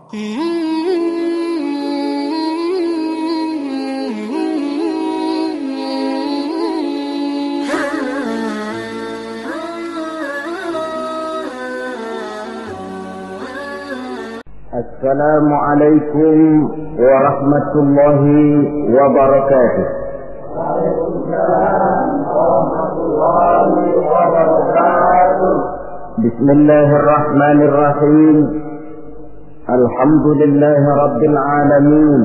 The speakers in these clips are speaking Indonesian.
Assalamualaikum warahmatullahi wabarakatuh. Bismillahirrahmanirrahim. Alhamdulillahi rabbil alamin.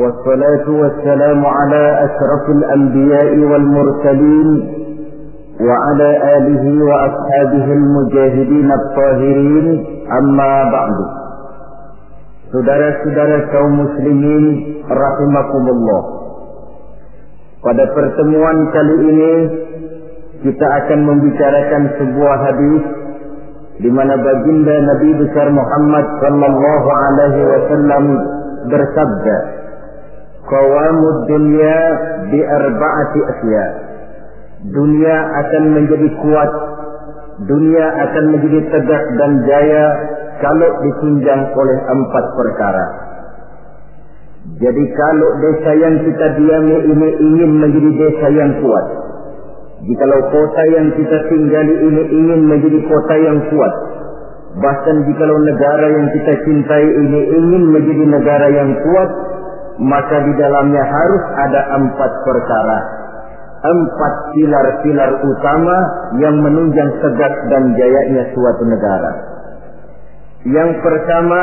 Wassalatu wassalamu ala asrafil anbiya'i wal mursalin wa ala alihi wa ashabihi al-mujahidin at-tahirin. Amma ba'du. Saudara-saudara kaum muslimin rahimakumullah. Pada pertemuan kali ini kita akan membicarakan sebuah hadis di mana baginda Nabi besar Muhammad sallallahu alaihi wasallam bersabda, "Qawamud dunya bi arba'ati asya." Dunia akan menjadi kuat, dunia akan menjadi tegak dan jaya kalau ditunjang oleh 4 perkara. Jadi kalau desa yang kita diami ini ingin menjadi desa yang kuat, jikalau kota yang kita tinggali ini ingin menjadi kota yang kuat, bahkan jikalau negara yang kita cintai ini ingin menjadi negara yang kuat, maka di dalamnya harus ada 4 perkara. 4 pilar-pilar utama yang menunjang tegak dan jayanya suatu negara. Yang pertama,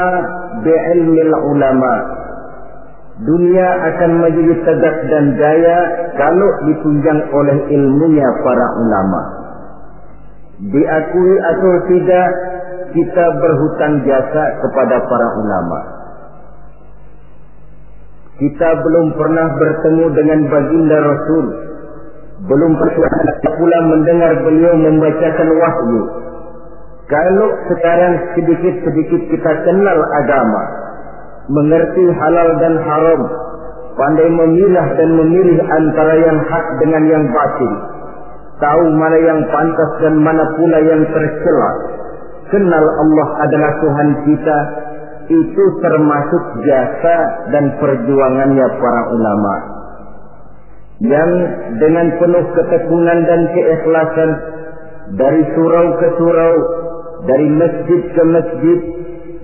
bi'ilmil ulama. Dunia akan menjadi tegak dan jaya kalau ditunjang oleh ilmunya para ulama. Diakui atau tidak, kita berhutang jasa kepada para ulama. Kita belum pernah bertemu dengan baginda Rasul, belum pula mendengar beliau membacakan wahyu. Kalau sekarang sedikit-sedikit kita kenal agama, mengerti halal dan haram, pandai memilah dan memilih antara yang hak dengan yang batil, tahu mana yang pantas dan mana pula yang tercela, kenal Allah adalah Tuhan kita, itu termasuk jasa dan perjuangannya para ulama. Yang dengan penuh ketekunan dan keikhlasan, dari surau ke surau, dari masjid ke masjid,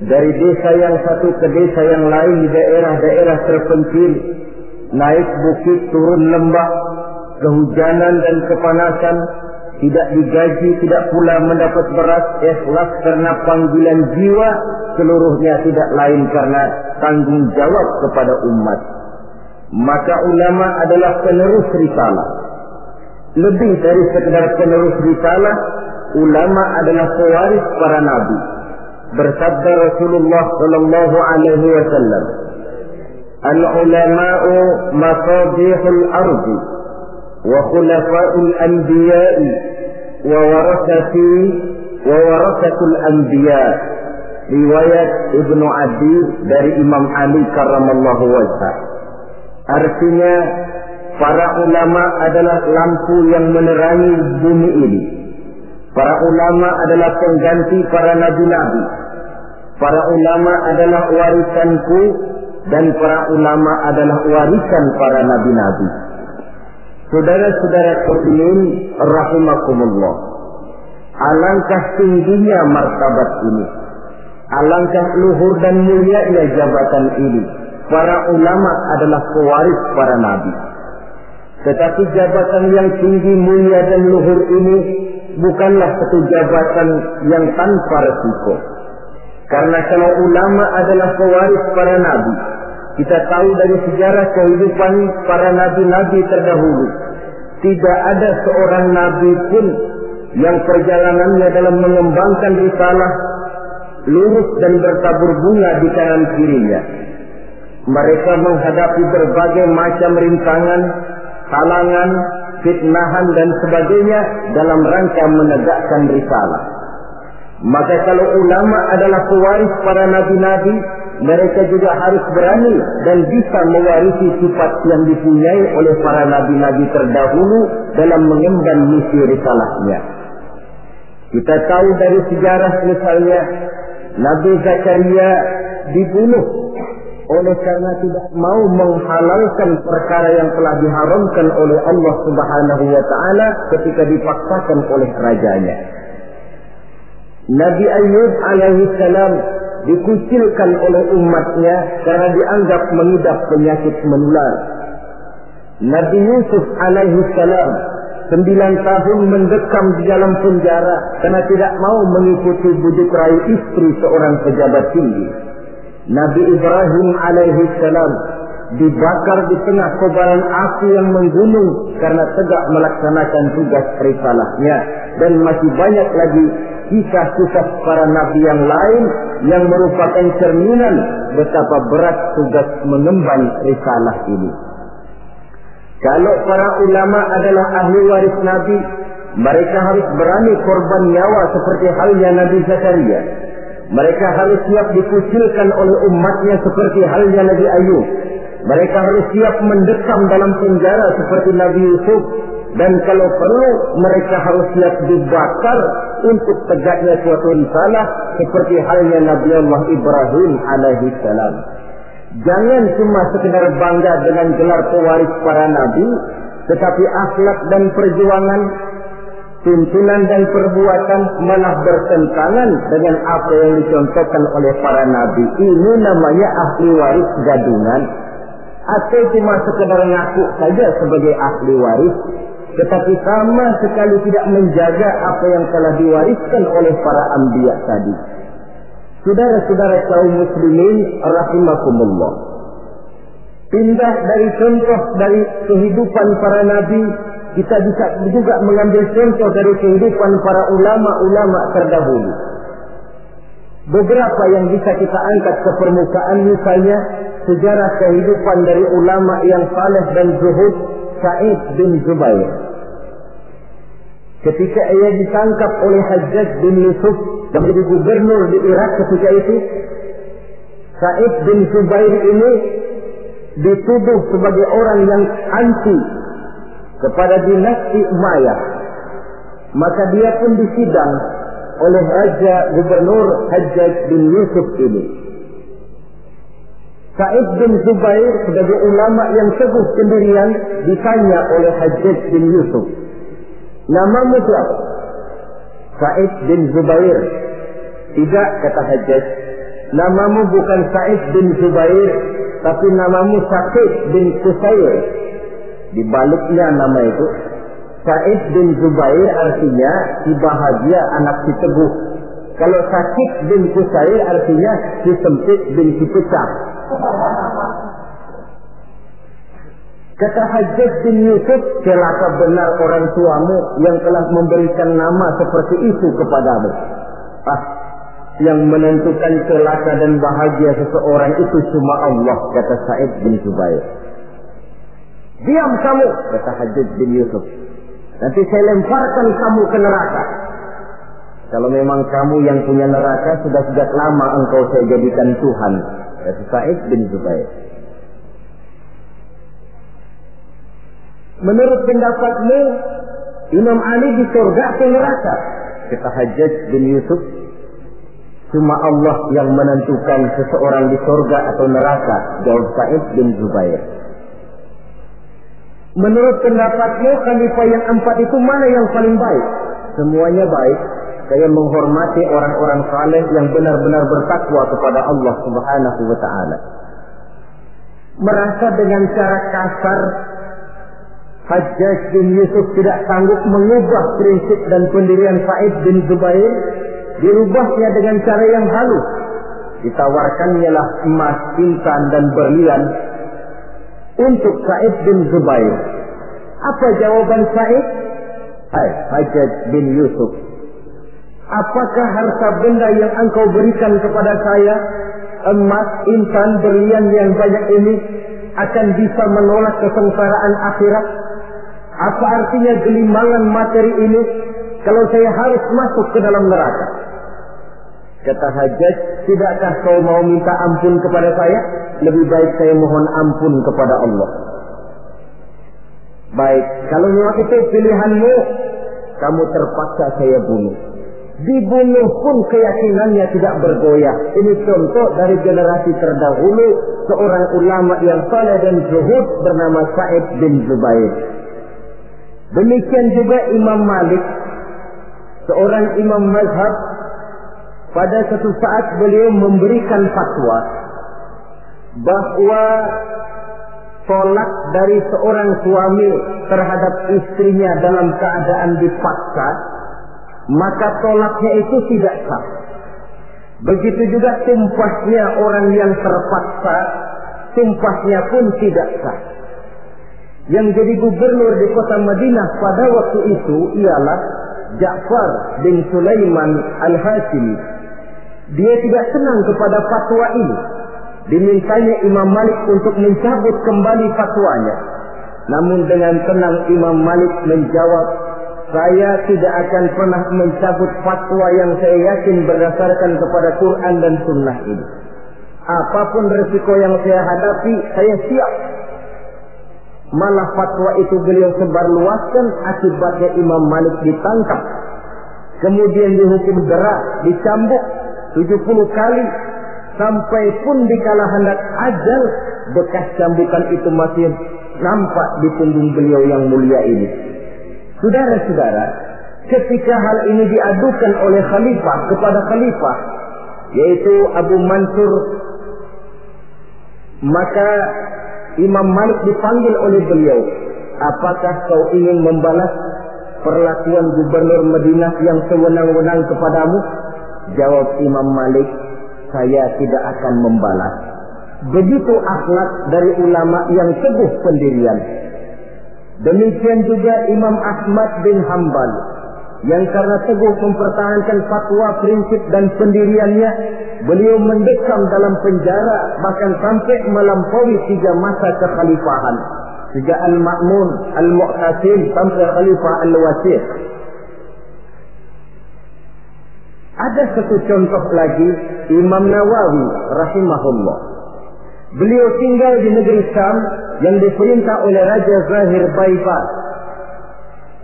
dari desa yang satu ke desa yang lain di daerah-daerah terpencil, naik bukit turun lembah, kehujanan dan kepanasan, tidak digaji, tidak pula mendapat beras, ikhlas karena panggilan jiwa, seluruhnya tidak lain karena tanggung jawab kepada umat. Maka ulama adalah penerus risalah. Lebih dari sekedar penerus risalah, ulama adalah pewaris para nabi. Bersabda Rasulullah sallallahu alaihi wasallam, "Al-ulama'u mafadihul ardi wa khulafa'ul anbiya'i wa warasatul anbiya." Riwayat Ibnu Adi dari Imam Ali karramallahu wajhah. Artinya, para ulama adalah lampu yang menerangi bumi ini. Para ulama adalah pengganti para nabi-nabi. Para ulama adalah warisanku dan para ulama adalah warisan para nabi-nabi. Saudara-saudara sekalian rahimakumullah. Alangkah tingginya martabat ini. Alangkah luhur dan mulianya jabatan ini. Para ulama adalah pewaris para nabi. Tetapi jabatan yang tinggi, mulia dan luhur ini bukanlah satu jabatan yang tanpa resiko. Karena kalau ulama adalah pewaris para nabi, kita tahu dari sejarah kehidupan para nabi-nabi terdahulu, tidak ada seorang nabi pun yang perjalanannya dalam mengembangkan risalah lurus dan bertabur bunga di kanan kirinya. Mereka menghadapi berbagai macam rintangan, halangan, fitnahan dan sebagainya dalam rangka menegakkan risalah. Maka kalau ulama adalah pewaris para nabi-nabi, mereka juga harus berani dan bisa mewarisi sifat yang dipunyai oleh para nabi-nabi terdahulu dalam mengemban misi risalahnya. Kita tahu dari sejarah misalnya Nabi Zakaria dibunuh oleh karena tidak mau menghalalkan perkara yang telah diharamkan oleh Allah Subhanahu wa taala ketika dipaksakan oleh rajanya. Nabi Ayub alaihi salam dikucilkan oleh umatnya karena dianggap mengidap penyakit menular. Nabi Yusuf alaihi salam 9 tahun mendekam di dalam penjara karena tidak mau mengikuti bujuk rayu istri seorang pejabat tinggi. Nabi Ibrahim alaihi salam dibakar di tengah kobaran api yang menggunung karena tegak melaksanakan tugas risalahnya. Dan masih banyak lagi kisah-kisah para nabi yang lain yang merupakan cerminan betapa berat tugas mengemban risalah ini. Kalau para ulama adalah ahli waris Nabi, mereka harus berani korban nyawa seperti halnya Nabi Zakaria. Mereka harus siap dikucilkan oleh umatnya seperti halnya Nabi Ayub. Mereka harus siap mendekam dalam penjara seperti Nabi Yusuf. Dan kalau perlu, mereka harus siap dibakar untuk tegaknya suatu risalah seperti halnya Nabi Allah Ibrahim alaihi salam. Jangan cuma sekedar bangga dengan gelar pewaris para nabi, tetapi akhlak dan perjuangan, tuntunan dan perbuatan malah bertentangan dengan apa yang dicontohkan oleh para nabi. Ini namanya ahli waris gadungan. Atau cuma sekedar ngaku saja sebagai ahli waris, tetapi sama sekali tidak menjaga apa yang telah diwariskan oleh para anbiya tadi. Saudara-saudara kaum muslimin rahimakumullah, pindah dari contoh dari kehidupan para nabi, kita bisa juga mengambil contoh dari kehidupan para ulama-ulama terdahulu. Beberapa yang bisa kita angkat ke permukaan, misalnya sejarah kehidupan dari ulama yang saleh dan zuhud, Sa'id bin Zubair. Ketika ia ditangkap oleh Hajjaj bin Yusuf dan menjadi gubernur di Irak ketika itu, Sa'id bin Zubair ini dituduh sebagai orang yang anti kepada dinasti Umayyah. Maka dia pun disidang oleh Raja Gubernur Hajjaj bin Yusuf ini. Sa'id bin Zubair sebagai ulama yang teguh pendirian ditanya oleh Hajjaj bin Yusuf, namamu siapa? Sa'id bin Zubair. Tidak, kata Hajjaj, namamu bukan Sa'id bin Zubair, tapi namamu Sa'id bin Qusair. Dibaliknya nama itu, Sa'id bin Zubair artinya si bahagia, anak si teguh. Kalau Sa'id bin Qusair artinya si sempit bin si pecah. Kata Hajjaj bin Yusuf, celaka benar orang tuamu yang telah memberikan nama seperti itu kepadamu. Yang menentukan celaka dan bahagia seseorang itu cuma Allah, kata Sa'id bin Zubair. Diam kamu, kata Hajjaj bin Yusuf. Nanti saya lemparkan kamu ke neraka. Kalau memang kamu yang punya neraka, sudah sejak lama engkau saya jadikan Tuhan, kata Sa'id bin Zubair. Menurut pendapatmu, Imam Ali di surga atau neraka? Kata Hajjaj bin Yusuf, cuma Allah yang menentukan seseorang di surga atau neraka, jawab Sa'id bin Zubair. Menurut pendapatmu, khalifah yang 4 itu mana yang paling baik? Semuanya baik. Saya menghormati orang-orang saleh yang benar-benar bertakwa kepada Allah Subhanahu wa taala. Merasa dengan cara kasar, Hajjaj bin Yusuf tidak sanggup mengubah prinsip dan pendirian Sa'id bin Zubair, dirubahnya dengan cara yang halus. Ditawarkannya lah emas, intan dan berlian untuk Sa'id bin Zubair. Apa jawaban Sa'id? Hai Hajjaj bin Yusuf, apakah harta benda yang engkau berikan kepada saya, emas, intan, berlian yang banyak ini, akan bisa menolak kesengsaraan akhirat? Apa artinya gelimangan materi ini kalau saya harus masuk ke dalam neraka? Kata Hajjaj, tidakkah kau mau minta ampun kepada saya? Lebih baik saya mohon ampun kepada Allah. Baik, kalau memang itu pilihanmu, kamu terpaksa saya bunuh. dibunuh pun keyakinannya tidak bergoyah. Ini contoh dari generasi terdahulu, seorang ulama yang saleh dan zuhud bernama Sa'id bin Zubair. Demikian juga Imam Malik, seorang imam mazhab. Pada satu saat beliau memberikan fatwa bahwa tolak dari seorang suami terhadap istrinya dalam keadaan dipaksa, maka tolaknya itu tidak sah. Begitu juga sumpahnya orang yang terpaksa, sumpahnya pun tidak sah. Yang jadi gubernur di kota Madinah pada waktu itu ialah Ja'far bin Sulaiman Al-Hashimi. Dia tidak senang kepada fatwa ini. Dimintanya Imam Malik untuk mencabut kembali fatwanya. Namun dengan tenang Imam Malik menjawab, saya tidak akan pernah mencabut fatwa yang saya yakin berdasarkan kepada Quran dan Sunnah ini. Apapun resiko yang saya hadapi, saya siap. Malah fatwa itu beliau sebarluaskan, akibatnya Imam Malik ditangkap. Kemudian dihukum dera, dicambuk 70 kali. Sampai pun dikala hendak ajal, bekas cambukan itu masih nampak di punggung beliau yang mulia ini. Saudara-saudara, ketika hal ini diadukan oleh khalifah kepada khalifah, yaitu Abu Mansur, maka Imam Malik dipanggil oleh beliau. Apakah kau ingin membalas perlakuan gubernur Madinah yang sewenang-wenang kepadamu? Jawab Imam Malik, saya tidak akan membalas. Begitu akhlak dari ulama yang teguh pendirian. Demikian juga Imam Ahmad bin Hanbal, yang karena teguh mempertahankan fatwa, prinsip dan pendiriannya, beliau mendekam dalam penjara bahkan sampai melampaui 3 masa kekhalifahan. Sejak Al-Ma'mun, Al-Mu'tasim sampai Khalifah Al-Wasir. Ada satu contoh lagi, Imam Nawawi rahimahullah. Beliau tinggal di negeri Syam yang diperintah oleh Raja Zahir Baibars.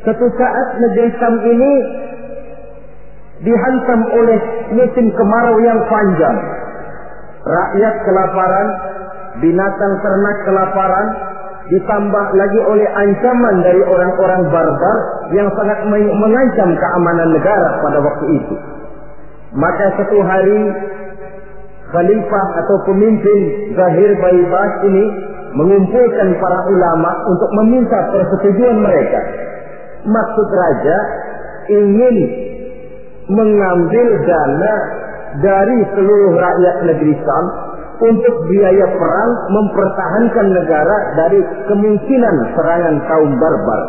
Satu saat negeri Syam ini dihantam oleh musim kemarau yang panjang. Rakyat kelaparan, binatang ternak kelaparan, ditambah lagi oleh ancaman dari orang-orang barbar yang sangat mengancam keamanan negara pada waktu itu. Maka satu hari khalifah atau pemimpin Zahir Baibars ini mengumpulkan para ulama untuk meminta persetujuan mereka. Maksud raja ingin mengambil dana dari seluruh rakyat negeri Syam untuk biaya perang mempertahankan negara dari kemungkinan serangan kaum barbar.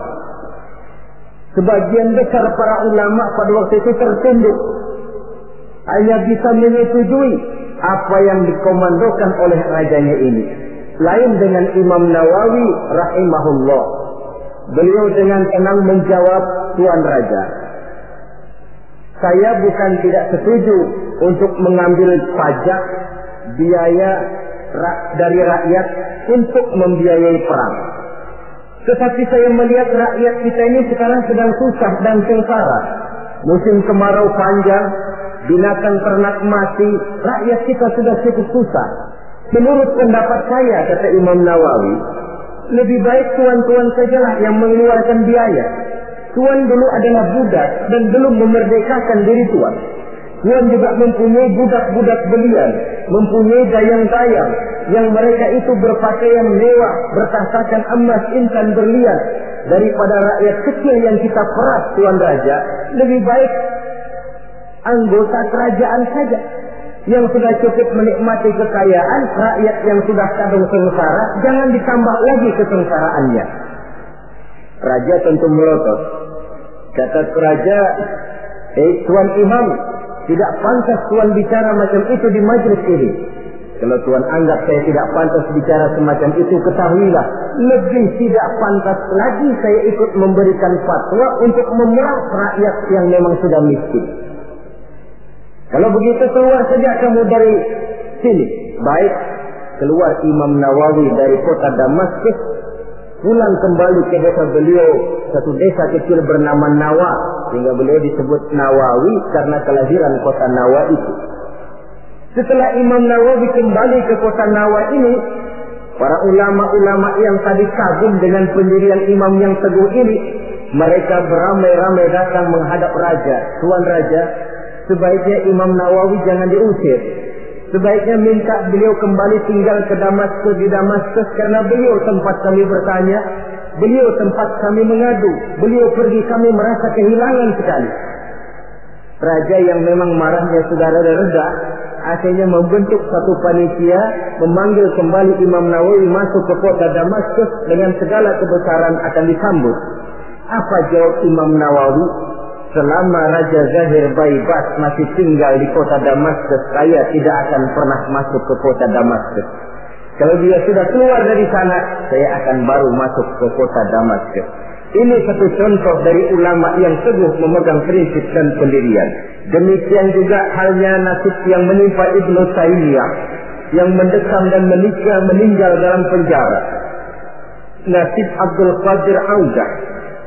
Sebagian besar para ulama pada waktu itu tertunduk, hanya bisa menyetujui apa yang dikomandokan oleh rajanya ini. Lain dengan Imam Nawawi rahimahullah. Beliau dengan tenang menjawab, Tuan Raja, saya bukan tidak setuju untuk mengambil pajak biaya dari rakyat untuk membiayai perang. Tetapi saya melihat rakyat kita ini sekarang sedang susah dan sengsara. Musim kemarau panjang, binatang ternak mati, rakyat kita sudah cukup susah. Menurut pendapat saya, kata Imam Nawawi, lebih baik tuan-tuan sajalah yang mengeluarkan biaya. Tuan dulu adalah budak dan belum memerdekakan diri tuan. Tuan juga mempunyai budak-budak belian, mempunyai dayang-dayang yang mereka itu berpakaian mewah, bertasakan emas, intan, berlian. Daripada rakyat kecil yang kita peras, Tuan Raja, lebih baik anggota kerajaan saja yang sudah cukup menikmati kekayaan. Rakyat yang sudah kadung sengsara, jangan ditambah lagi kesengsaraannya. Raja tentu melotot. Kata raja, Tuan Imam, tidak pantas Tuan bicara macam itu di majlis ini. Kalau Tuan anggap saya tidak pantas bicara semacam itu, ketahuilah, lebih tidak pantas lagi saya ikut memberikan fatwa untuk memeras rakyat yang memang sudah miskin. Kalau begitu keluar saja kamu dari sini. Baik, keluar Imam Nawawi dari kota Damaskus, pulang kembali ke desa beliau, satu desa kecil bernama Nawa sehingga beliau disebut Nawawi karena kelahiran kota Nawa itu. Setelah Imam Nawawi kembali ke kota Nawa ini, para ulama-ulama yang tadi kagum dengan pendirian imam yang teguh ini, mereka beramai-ramai datang menghadap raja. Tuan raja, sebaiknya Imam Nawawi jangan diusir. Sebaiknya minta beliau kembali tinggal ke Damaskus, di Damaskus, karena beliau tempat kami bertanya, beliau tempat kami mengadu, beliau pergi kami merasa kehilangan sekali. Raja yang memang marahnya sudah reda-reda, akhirnya membentuk satu panitia, memanggil kembali Imam Nawawi masuk ke kota Damaskus dengan segala kebesaran akan disambut. Apa jawab Imam Nawawi? Selama Raja Zahir Baibas masih tinggal di kota Damaskus, saya tidak akan pernah masuk ke kota Damaskus. Kalau dia sudah keluar dari sana, saya akan baru masuk ke kota Damaskus. Ini satu contoh dari ulama yang teguh memegang prinsip dan pendirian. Demikian juga halnya nasib yang menimpa Ibnu Taimiyah, yang mendekam dan meninggal dalam penjara. Nasib Abdul Qadir Audah,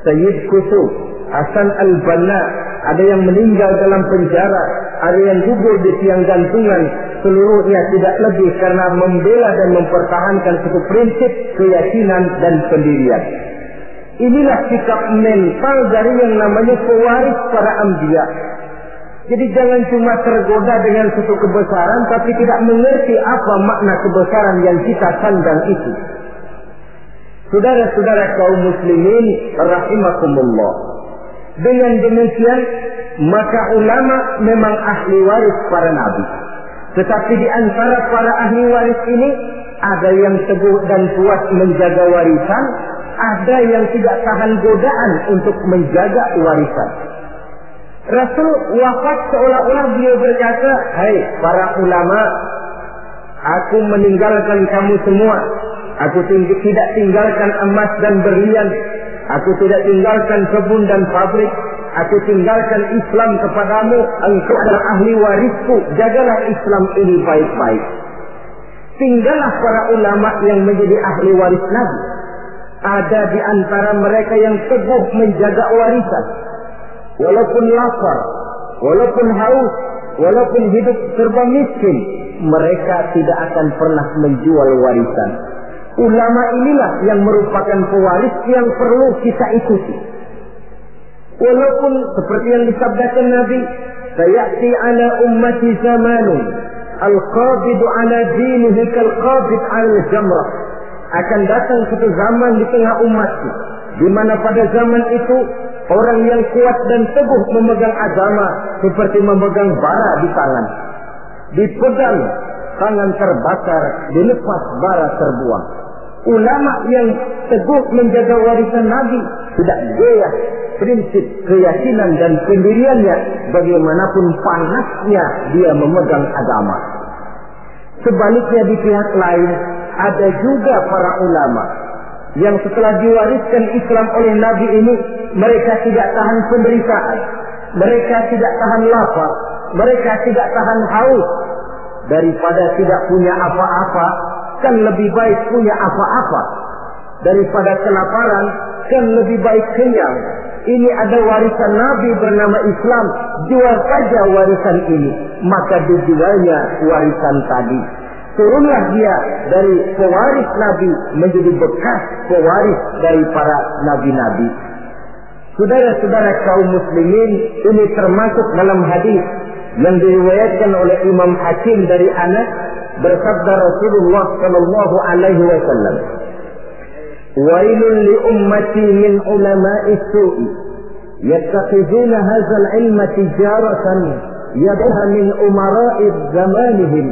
Sayyid Qutb, Hasan Al-Banna, ada yang meninggal dalam penjara, ada yang gugur di tiang gantungan. Seluruhnya tidak lebih karena membela dan mempertahankan suatu prinsip, keyakinan dan pendirian. Inilah sikap mental dari yang namanya pewaris para anbiya. Jadi jangan cuma tergoda dengan suatu kebesaran tapi tidak mengerti apa makna kebesaran yang kita sandang itu. Saudara-saudara kaum muslimin rahimakumullah. Dengan demikian maka ulama memang ahli waris para nabi. Tetapi di antara para ahli waris ini ada yang teguh dan kuat menjaga warisan, ada yang tidak tahan godaan untuk menjaga warisan. Rasul wafat seolah-olah beliau berkata, "Hai para ulama, aku meninggalkan kamu semua. Aku tidak tinggalkan emas dan berlian. Aku tidak tinggalkan kebun dan pabrik. Aku tinggalkan Islam kepadamu. Engkau adalah ahli warisku. Jagalah Islam ini baik-baik." Tinggallah para ulama yang menjadi ahli waris Nabi. Ada di antara mereka yang teguh menjaga warisan. Walaupun lapar, walaupun haus, walaupun hidup serba miskin, mereka tidak akan pernah menjual warisan. Ulama inilah yang merupakan pewaris yang perlu kita ikuti. Walaupun seperti yang disabdakan Nabi, "Sayati ala ummati zamanun, al-qabidu ala dinihi kal-qabid ala jamrah." Akan datang suatu zaman di tengah umatku, di mana pada zaman itu orang yang kuat dan teguh memegang agama seperti memegang bara di tangan. Dipegang, tangan terbakar, dilepas bara terbuang. Ulama yang teguh menjaga warisan Nabi tidak goyah prinsip, keyakinan dan pendiriannya bagaimanapun panasnya dia memegang agama. Sebaliknya di pihak lain ada juga para ulama yang setelah diwariskan Islam oleh Nabi ini, mereka tidak tahan penderitaan, mereka tidak tahan lapar, mereka tidak tahan haus. Daripada tidak punya apa-apa, kan lebih baik punya apa-apa. Daripada kelaparan, kan lebih baik kenyang. Ini ada warisan Nabi bernama Islam, jual saja warisan ini. Maka dijualnya warisan tadi. Turunlah dia dari pewaris Nabi menjadi bekas pewaris dari para nabi-nabi. Saudara-saudara kaum muslimin, ini termasuk dalam hadis yang diriwayatkan oleh Imam Hakim dari Anas, bersabda Rasulullah sallallahu alaihi wasallam, "Wailun li ummati min ulama'i su'i yattakhizuna hadzal ilma tijaratan yadha min umara'i zamanihim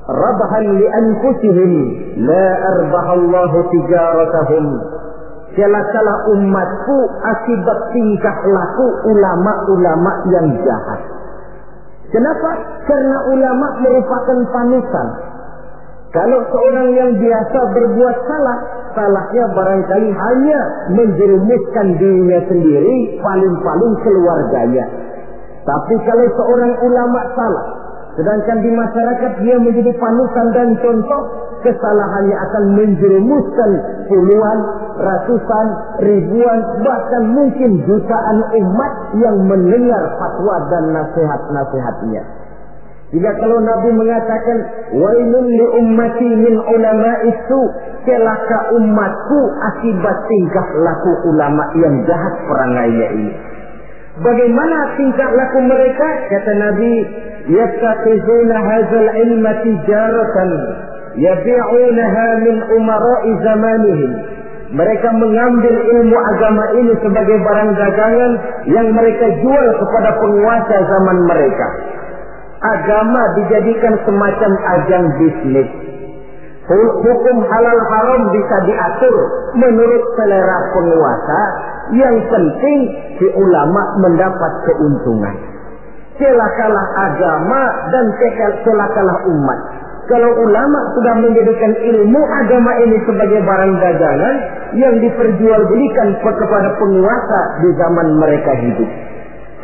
rabhan li anfusihim la arbahallahu tijaratahum." Celakalah umatku akibat tingkah laku ulama-ulama yang jahat. Kenapa? Karena ulama merupakan panutan. Kalau seorang yang biasa berbuat salah, salahnya barangkali hanya menjerumuskan dirinya sendiri, paling-paling keluarganya. Tapi kalau seorang ulama salah, sedangkan di masyarakat dia menjadi panutan dan contoh, kesalahannya akan menjerumuskan puluhan, ratusan, ribuan, bahkan mungkin jutaan umat yang mendengar fatwa dan nasihat-nasihatnya. Jika kalau Nabi mengatakan wailun li ummati min ulama'i su, celaka umatku akibat tingkah laku ulama yang jahat perangainya ini. Bagaimana tingkah laku mereka? Kata Nabi, yattaqizuna hadzal ilma tijaratan yabi'unaha min umara'i zamanihim. Mereka mengambil ilmu agama ini sebagai barang dagangan yang mereka jual kepada penguasa zaman mereka. Agama dijadikan semacam ajang bisnis. Hukum halal haram bisa diatur menurut selera penguasa. Yang penting si ulama mendapat keuntungan. Celakalah agama dan celakalah umat. Kalau ulama sudah menjadikan ilmu agama ini sebagai barang dagangan yang diperjualbelikan kepada penguasa di zaman mereka hidup.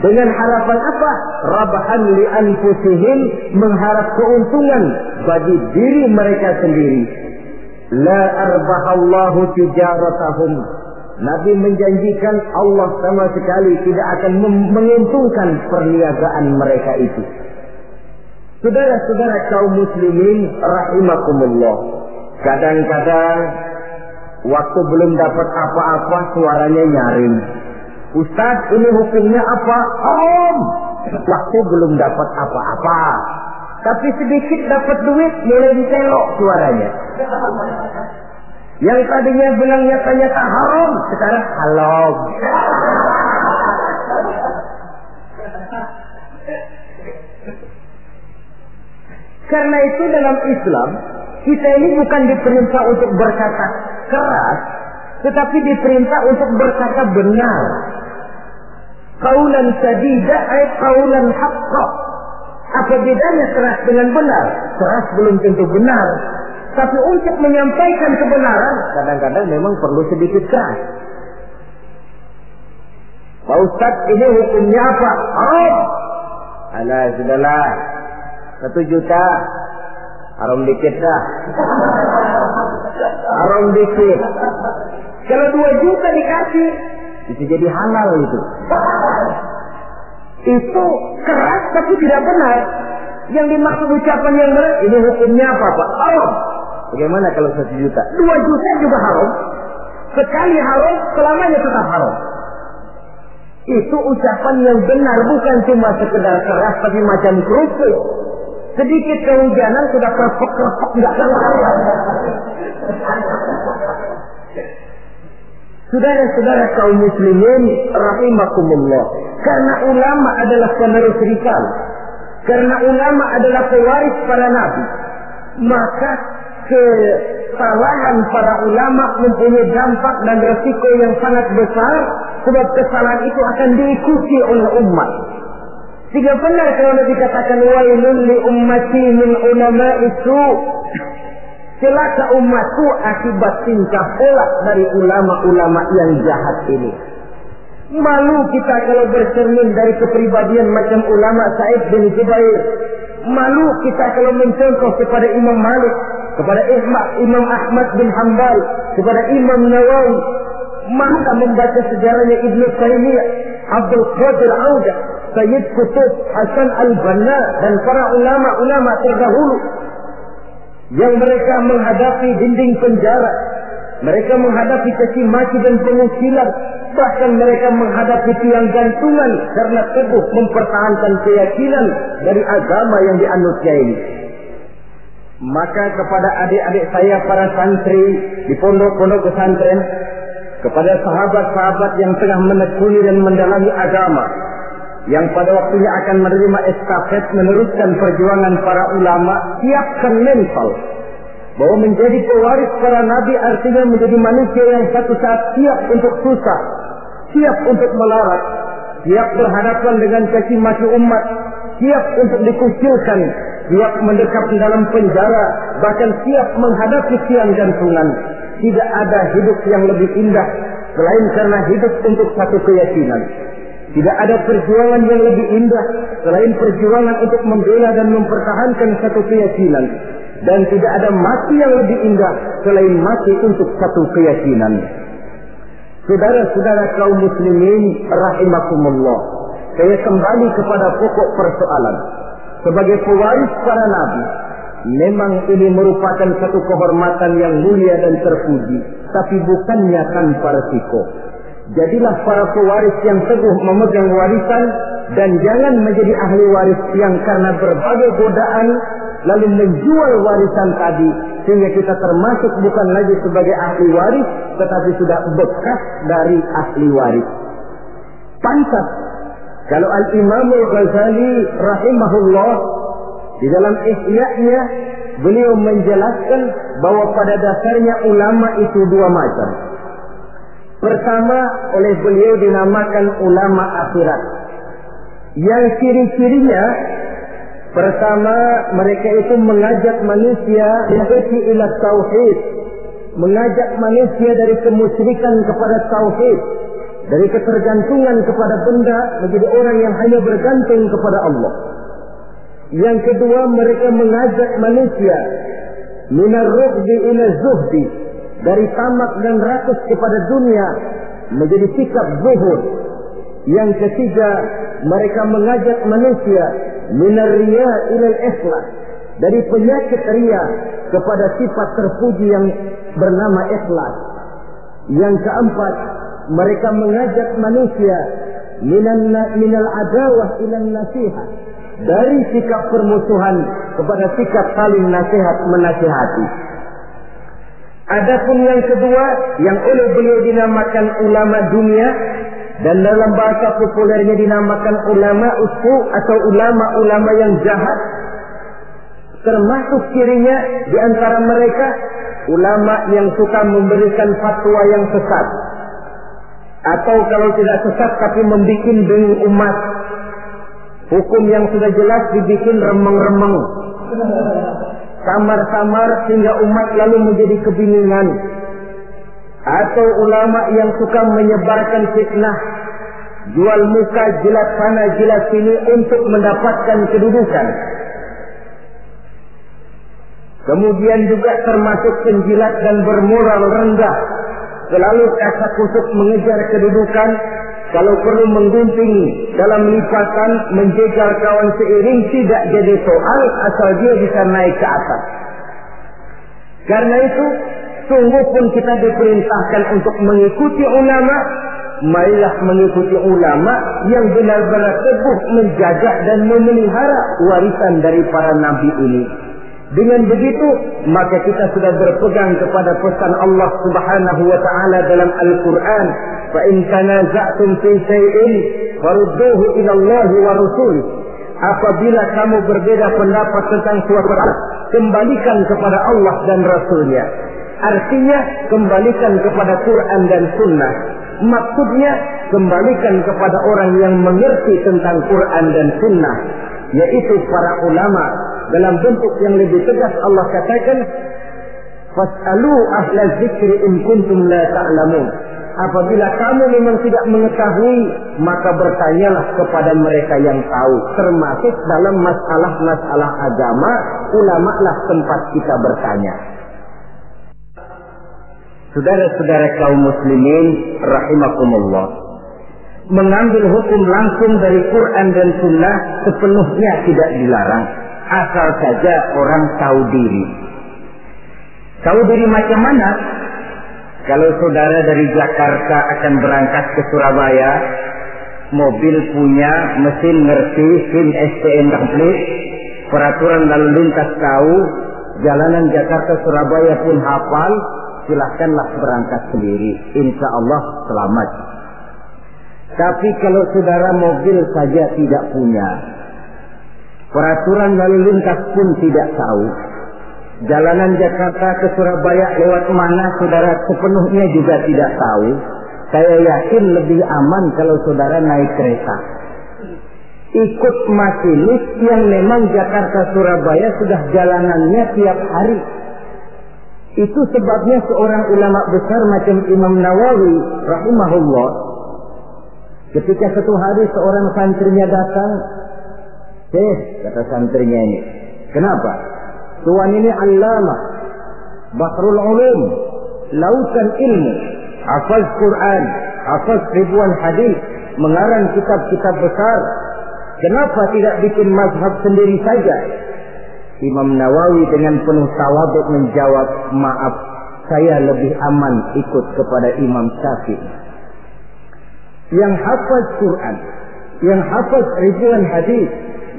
Dengan harapan apa? Rabahan li anfusihim, mengharap keuntungan bagi diri mereka sendiri. La arbahallahu tijaratahum. Nabi menjanjikan Allah sama sekali tidak akan menguntungkan perniagaan mereka itu. Saudara-saudara kaum muslimin rahimakumullah. Kadang-kadang waktu belum dapat apa-apa suaranya nyaring. Ustaz, ini hukumnya apa? Waktu belum dapat apa-apa, tapi sedikit dapat duit mulai ditelok suaranya. Yang tadinya bilang nyata-nyata haram, sekarang halal. Karena itu dalam Islam, kita ini bukan diperintah untuk berkata keras, tetapi diperintah untuk berkata benar. Qaulan sadida ay qaulan haqqa. Apa bedanya keras dengan benar? Keras belum tentu benar. Tapi untuk menyampaikan kebenaran, kadang-kadang memang perlu sedikit keras. Pak Ustaz, ini hukumnya apa? Haram. Alah, sudahlah. 1 juta. Haram dikit dah. Haram dikit. Kalau 2 juta dikasih, bisa jadi halal itu. Itu keras tapi tidak benar. Yang dimaksud ucapan yang benar, ini hukumnya apa Pak? Haram. Bagaimana kalau 1 juta? 2 juta juga haram. Sekali haram, selamanya tetap haram. Itu ucapan yang benar, bukan cuma sekedar keras tapi macam kerupuk. Sedikit kehujanan sudah kerpek-kerpek enggak keluar. Saudara-saudara kaum muslimin rahimakumullah. Karena ulama adalah penerus risalah. Karena ulama adalah pewaris para nabi. Maka kesalahan para ulama mempunyai dampak dan resiko yang sangat besar. Sebab kesalahan itu akan diikuti oleh umat. Sehingga benar kalau dikatakan wailun li ummati min ulama'i su. Celaka umatku akibat tingkah pola dari ulama-ulama yang jahat ini. Malu kita kalau bercermin dari kepribadian macam ulama Sa'id bin Jubair. Malu kita kalau mencontoh kepada Imam Malik, kepada Imam Ahmad bin Hanbal, kepada Imam Nawawi. Maka membaca sejarahnya Ibnu Taimiyah, Abdul Qadir Audah, Sayyid Qutb, Hasan al-Banna dan para ulama-ulama terdahulu yang mereka menghadapi dinding penjara, mereka menghadapi caci maki dan pengusilan, bahkan mereka menghadapi tiang gantungan karena teguh mempertahankan keyakinan dari agama yang dianutnya ini. Maka kepada adik-adik saya para santri di pondok-pondok pesantren, kepada sahabat-sahabat yang tengah menekuni dan mendalami agama, yang pada waktunya akan menerima estafet meneruskan perjuangan para ulama, siapkan mental bahwa menjadi pewaris para nabi artinya menjadi manusia yang satu saat siap untuk susah, siap untuk melarat, siap berhadapan dengan caci maki umat, siap untuk dikucilkan, siap mendekap di dalam penjara, bahkan siap menghadapi tiang gantungan. Tidak ada hidup yang lebih indah selain karena hidup untuk satu keyakinan. Tidak ada perjuangan yang lebih indah selain perjuangan untuk membela dan mempertahankan satu keyakinan. Dan tidak ada mati yang lebih indah selain mati untuk satu keyakinan. Saudara-saudara kaum muslimin rahimakumullah, saya kembali kepada pokok persoalan. Sebagai pewaris para nabi, memang ini merupakan satu kehormatan yang mulia dan terpuji, tapi bukannya tanpa resiko. Jadilah para pewaris yang teguh memegang warisan, dan jangan menjadi ahli waris yang karena berbagai godaan lalu menjual warisan tadi, sehingga kita termasuk bukan lagi sebagai ahli waris, tetapi sudah bekas dari ahli waris. Pantas kalau Al-Imam Al-Ghazali rahimahullah di dalam Ihya-nya beliau menjelaskan bahwa pada dasarnya ulama itu dua macam. Pertama, oleh beliau dinamakan ulama akhirat. Yang ciri-cirinya, pertama, mereka itu mengajak manusia ila tauhid, mengajak manusia dari kemusyrikan kepada tauhid, dari ketergantungan kepada benda menjadi orang yang hanya bergantung kepada Allah. Yang kedua, mereka mengajak manusia minar ruhdi ila zuhdi, dari tamak dan rakus kepada dunia menjadi sikap zuhud. Yang ketiga, mereka mengajak manusia minar riya ila ikhlas, dari penyakit riya kepada sifat terpuji yang bernama ikhlas. Yang keempat, mereka mengajak manusia minal adawah ila nasihat, dari sikap permusuhan kepada sikap saling nasihat menasihati. Adapun yang kedua, yang oleh beliau dinamakan ulama dunia, dan dalam bahasa populernya dinamakan ulama usu atau ulama-ulama yang jahat, termasuk cirinya di antara mereka ulama yang suka memberikan fatwa yang sesat, atau kalau tidak sesat tapi membuat bingung umat. Hukum yang sudah jelas dibikin remeng-remeng, samar-samar sehingga umat lalu menjadi kebingungan. Atau ulama yang suka menyebarkan fitnah, jual muka, jilat sana, jilat sini untuk mendapatkan kedudukan. Kemudian juga termasuk penjilat dan bermoral rendah, selalu kasak kusuk mengejar kedudukan, kalau perlu menggunting dalam lipatan, menjegal kawan seiring, tidak jadi soal asal dia bisa naik ke atas. Karena itu, sungguh pun kita diperintahkan untuk mengikuti ulama. Marilah mengikuti ulama yang benar-benar teguh menjaga dan memelihara warisan dari para nabi ini. Dengan begitu, maka kita sudah berpegang kepada pesan Allah Subhanahu wa taala dalam Al-Qur'an, "Fa in tanaza'tum fi shay'in farudduhu ila Allah wa rasulih." Apabila kamu berbeda pendapat tentang suatu perkara, kembalikan kepada Allah dan Rasulnya. Artinya, kembalikan kepada Quran dan Sunnah. Maksudnya, kembalikan kepada orang yang mengerti tentang Quran dan Sunnah, yaitu para ulama. Dalam bentuk yang lebih tegas Allah katakan, "Fas'alu ahla dzikri in kuntum la ta'lamun." Apabila kamu memang tidak mengetahui, maka bertanyalah kepada mereka yang tahu. Termasuk dalam masalah-masalah agama, ulama lah tempat kita bertanya. Saudara-saudara kaum muslimin rahimakumullah, mengambil hukum langsung dari Quran dan Sunnah sepenuhnya tidak dilarang, asal saja orang tahu diri. Tahu diri macam mana? Kalau saudara dari Jakarta akan berangkat ke Surabaya, mobil punya, mesin ngerti, SIM STN komplit, peraturan lalu lintas tahu, jalanan Jakarta Surabaya pun hafal, silahkanlah berangkat sendiri, insya Allah selamat. Tapi kalau saudara mobil saja tidak punya, peraturan lalu lintas pun tidak tahu, jalanan Jakarta ke Surabaya lewat mana saudara sepenuhnya juga tidak tahu, saya yakin lebih aman kalau saudara naik kereta. Ikut masinis yang memang Jakarta Surabaya sudah jalanannya tiap hari. Itu sebabnya seorang ulama besar macam Imam Nawawi rahimahullah, ketika satu hari seorang santrinya datang, kata santrinya ini, "Kenapa? Tuan ini allamah, bahrul ulum, lautan ilmu. hafaz Quran, hafaz ribuan hadis, mengarang kitab-kitab besar. Kenapa tidak bikin mazhab sendiri saja? Imam Nawawi dengan penuh tawadhu menjawab, maaf, saya lebih aman ikut kepada Imam Syafi'i. Yang hafaz Quran, yang hafaz ribuan hadis,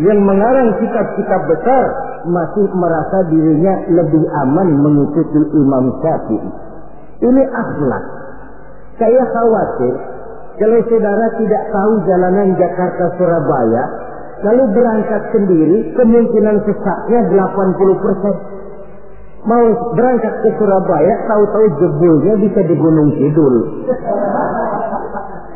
yang mengarang kitab-kitab besar, masih merasa dirinya lebih aman mengikuti Imam Syafi'i. Ini akhlak. Saya khawatir kalau saudara tidak tahu jalanan Jakarta-Surabaya, lalu berangkat sendiri, kemungkinan sesatnya 80%. Mau berangkat ke Surabaya, tahu-tahu jebulnya bisa di Gunung Kidul.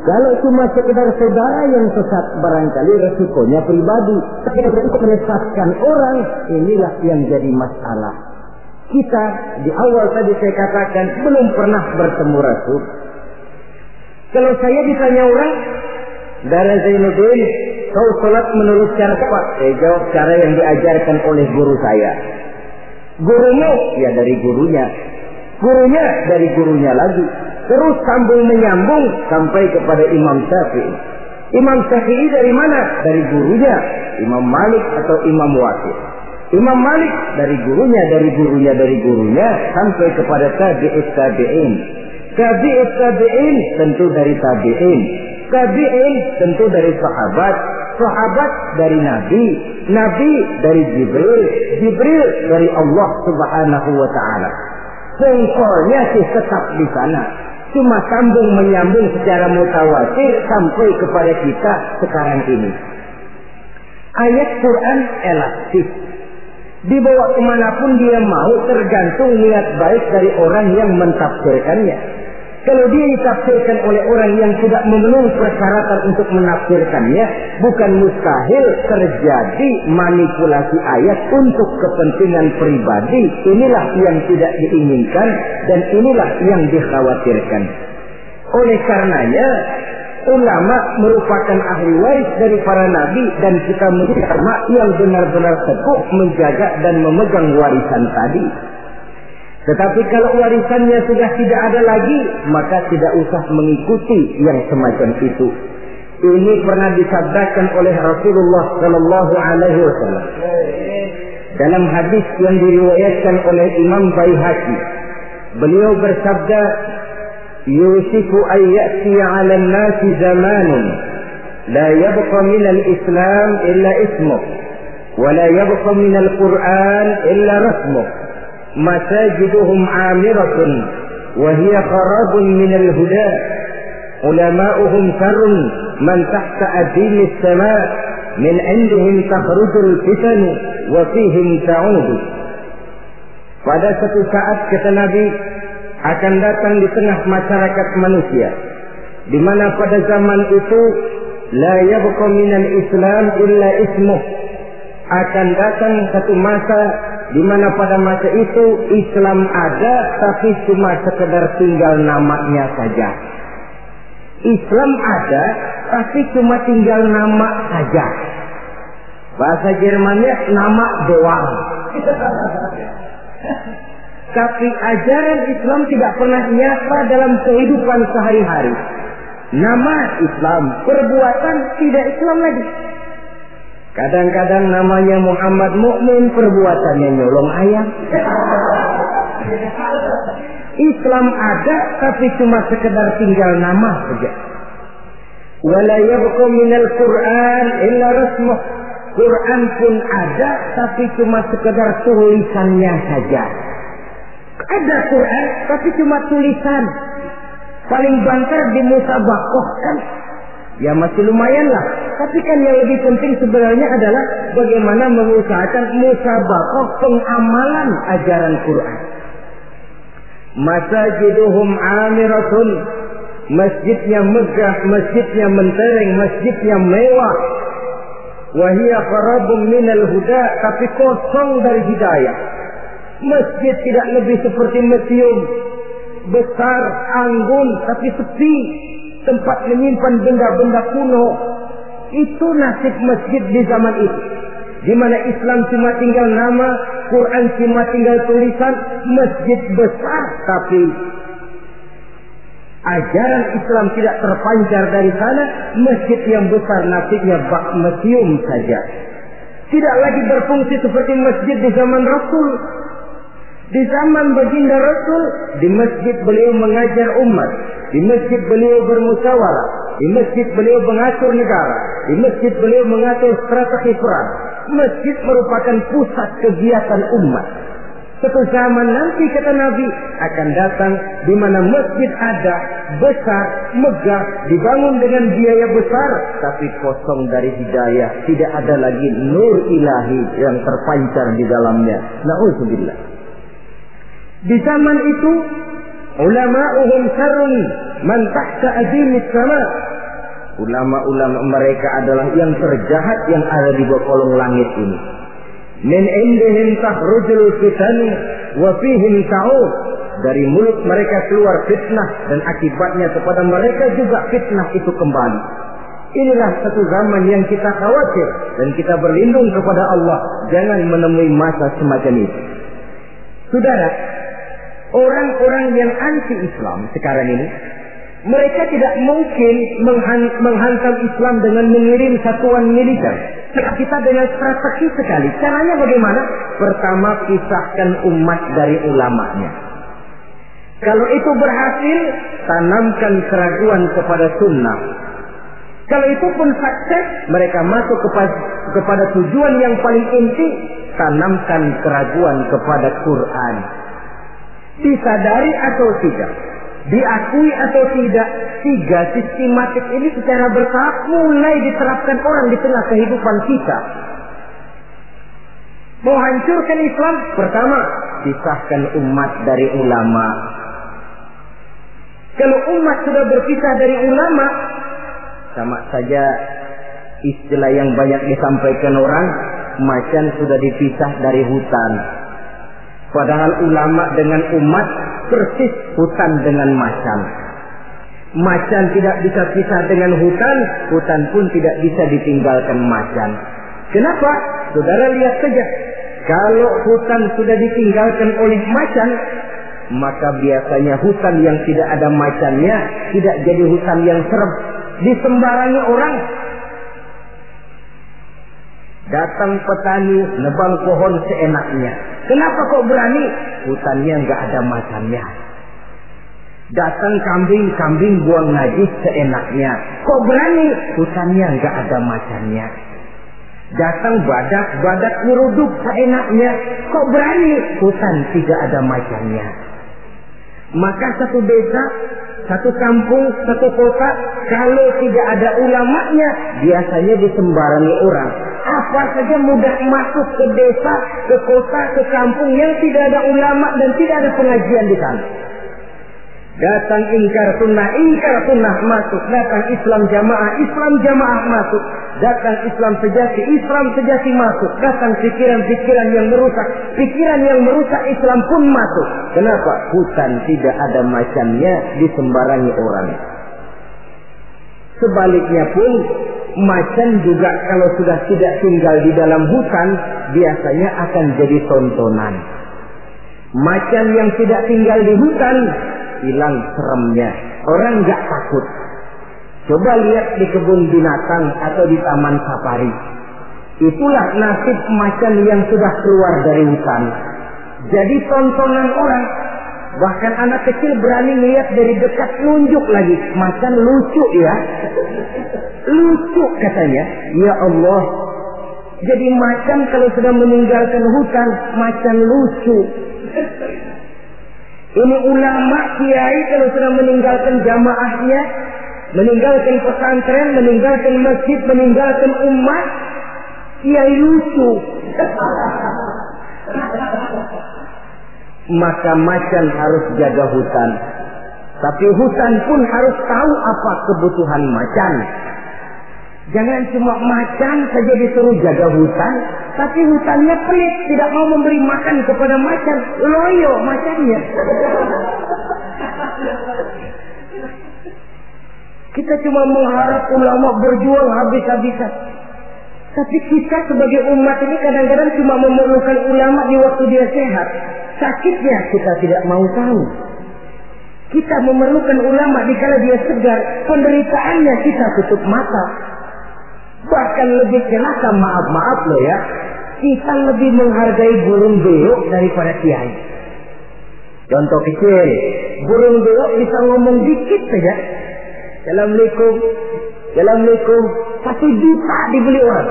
Kalau cuma sekedar saudara yang sesat, barangkali resikonya pribadi. Tapi untuk menyesatkan orang, inilah yang jadi masalah. Kita di awal tadi saya katakan belum pernah bertemu Rasul. Kalau saya ditanya orang, Dara Zainuddin, kau sholat menurut cara apa? Saya jawab cara yang diajarkan oleh guru saya. Gurumu? Ya dari gurunya. Gurunya dari gurunya lagi. Terus sambung menyambung sampai kepada Imam Syafi'i. Imam Syafi'i dari mana? Dari gurunya. Imam Malik atau Imam Waqi'. Imam Malik dari gurunya, dari gurunya, dari gurunya sampai kepada tabi'ut tabi'in. Tabi'ut tabi'in tentu dari tabi'in. Tabi'in tentu dari sahabat. Sahabat dari Nabi. Nabi dari Jibril. Jibril dari Allah Subhanahu wa ta'ala. Pengkolnya sih tetap di sana. Cuma sambung menyambung secara mutawatir sampai kepada kita sekarang ini. Ayat Quran elastis. Dibawa kemanapun dia mau, tergantung niat baik dari orang yang mentafsirkannya. Kalau dia ditafsirkan oleh orang yang tidak memenuhi persyaratan untuk menafsirkannya, bukan mustahil terjadi manipulasi ayat untuk kepentingan pribadi. Inilah yang tidak diinginkan dan inilah yang dikhawatirkan. Oleh karenanya, ulama merupakan ahli waris dari para nabi dan kita menjadi ulama yang benar-benar teguh menjaga dan memegang warisan tadi. Tetapi kalau warisannya sudah tidak ada lagi, maka tidak usah mengikuti yang semacam itu. Ini pernah disabdakan oleh Rasulullah Sallallahu Alaihi Wasallam dalam hadis yang diriwayatkan oleh Imam Baihaqi. Beliau bersabda, "Yusifu an ya'ti 'ala an-nasi zamanun la yabqa min al-Islam illa ismuh, wa la yabqa min al-Qur'an illa rasmuh. Masajiduhum 'amiratun wa hiya kharabun min al-huda. Ulama'uhum sarrun man tahta adil as-sama' min 'indihim takhrujul fitan wa fihim ta'udu." Pada suatu saat kata Nabi, akan datang di tengah masyarakat manusia, di mana pada zaman itu la yabqa minal Islam illa ismuh. Akan datang satu masa di mana pada masa itu Islam ada tapi cuma sekedar tinggal namanya saja. Islam ada tapi cuma tinggal nama saja. Bahasa Jermannya nama doang. Tapi ajaran Islam tidak pernah nyata dalam kehidupan sehari-hari. Nama Islam, perbuatan tidak Islam lagi. Kadang-kadang namanya Muhammad Mukmin, perbuatannya nyolong ayam. Islam ada tapi cuma sekedar tinggal nama saja. Wala yabqa minal Qur'an illa rasmuh. Quran pun ada tapi cuma sekedar tulisannya saja. Ada Quran tapi cuma tulisan. Paling banter di musabaqah kan. Ya masih lumayan lah. Tapi kan yang lebih penting sebenarnya adalah bagaimana mengusahakan musabaqah pengamalan ajaran Quran. Masajiduhum 'amiratun. Masjidnya megah, masjidnya mentereng, masjidnya mewah. Wa hiya qarabun minal huda, tapi kosong dari hidayah. Masjid tidak lebih seperti museum, besar, anggun, tapi sepi, tempat menyimpan benda-benda kuno. Itu nasib masjid di zaman itu, di mana Islam cuma tinggal nama, Quran cuma tinggal tulisan. Masjid besar tapi ajaran Islam tidak terpancar dari sana, masjid yang besar nasibnya bak museum saja. Tidak lagi berfungsi seperti masjid di zaman Rasul. Di zaman baginda Rasul, di masjid beliau mengajar umat, di masjid beliau bermusyawarah, di masjid beliau mengatur negara, di masjid beliau mengatur strategi perang. Masjid merupakan pusat kegiatan umat. Suatu zaman nanti, kata Nabi, akan datang di mana masjid ada, besar, megah, dibangun dengan biaya besar, tapi kosong dari hidayah. Tidak ada lagi nur ilahi yang terpancar di dalamnya. Na'udzubillah. Di zaman itu, ulama'uhum syarrun man tahta azimis sama. Ulama-ulama mereka adalah yang terjahat yang ada di bawah kolong langit ini. Min indihim takhrujul fitan wa fihim ta'ud. Dari mulut mereka keluar fitnah dan akibatnya kepada mereka juga fitnah itu kembali. Inilah satu zaman yang kita khawatir dan kita berlindung kepada Allah jangan menemui masa semacam itu. Saudara, orang-orang yang anti-Islam sekarang ini, mereka tidak mungkin menghantam Islam dengan mengirim satuan militer. Kita dengan strategi sekali. Caranya bagaimana? Pertama, pisahkan umat dari ulamanya. Kalau itu berhasil, tanamkan keraguan kepada sunnah. Kalau itu pun sukses, mereka masuk kepada tujuan yang paling inti, tanamkan keraguan kepada Quran. Disadari atau tidak, diakui atau tidak, tiga sistematik ini secara bertahap mulai diterapkan orang di tengah kehidupan kita. Mau hancurkan Islam, pertama, pisahkan umat dari ulama. Kalau umat sudah berpisah dari ulama, sama saja istilah yang banyak disampaikan orang, macan sudah dipisah dari hutan. Padahal ulama dengan umat persis hutan dengan macan. Macan tidak bisa pisah dengan hutan, hutan pun tidak bisa ditinggalkan macan. Kenapa? Saudara lihat saja, kalau hutan sudah ditinggalkan oleh macan, maka biasanya hutan yang tidak ada macannya tidak jadi hutan yang serem, disembarangi orang. Datang petani nebang pohon seenaknya. Kenapa kok berani? Hutannya nggak ada macannya. Datang kambing buang najis seenaknya. Kok berani? Hutannya nggak ada macannya. Datang badak nyeruduk seenaknya. Kok berani? Hutan tidak ada macannya. Maka satu desa, satu kampung, satu kota, kalau tidak ada ulamanya, biasanya disembarangi orang. Apa saja mudah masuk ke desa, ke kota, ke kampung yang tidak ada ulama dan tidak ada pengajian di sana. Datang ingkar sunnah masuk. Datang Islam jamaah masuk. Datang Islam sejati masuk. Datang pikiran yang merusak Islam pun masuk. Kenapa? Hutan tidak ada macannya, disembarangi orang. Sebaliknya pun, macan juga kalau sudah tidak tinggal di dalam hutan, biasanya akan jadi tontonan. Macan yang tidak tinggal di hutan, hilang seremnya. Orang nggak takut. Coba lihat di kebun binatang atau di taman safari. Itulah nasib macan yang sudah keluar dari hutan. Jadi tontonan orang. Bahkan anak kecil berani lihat dari dekat, nunjuk lagi. Macan lucu ya. Lucu katanya. Ya Allah. Jadi macan kalau sudah meninggalkan hutan, macan lucu. Ini ulama, kiai kalau sudah meninggalkan jamaahnya, meninggalkan pesantren, meninggalkan masjid, meninggalkan umat, kiai lucu. Maka macan harus jaga hutan. Tapi hutan pun harus tahu apa kebutuhan macan. Jangan cuma macan saja disuruh jaga hutan, tapi hutannya pelit, tidak mau memberi makan kepada macan. Loyo macannya. Kita cuma mengharap ulama berjuang habis-habisan. Tapi kita sebagai umat ini kadang-kadang cuma memerlukan ulama di waktu dia sehat. Sakitnya kita tidak mau tahu. Kita memerlukan ulama dikala dia segar, penderitaannya kita tutup mata. Bahkan lebih celaka, maaf loh ya, kita lebih menghargai burung beo daripada kiai. Contoh kecil, burung beo bisa ngomong dikit saja. Assalamualaikum, Assalamualaikum, 1 juta dibeli orang.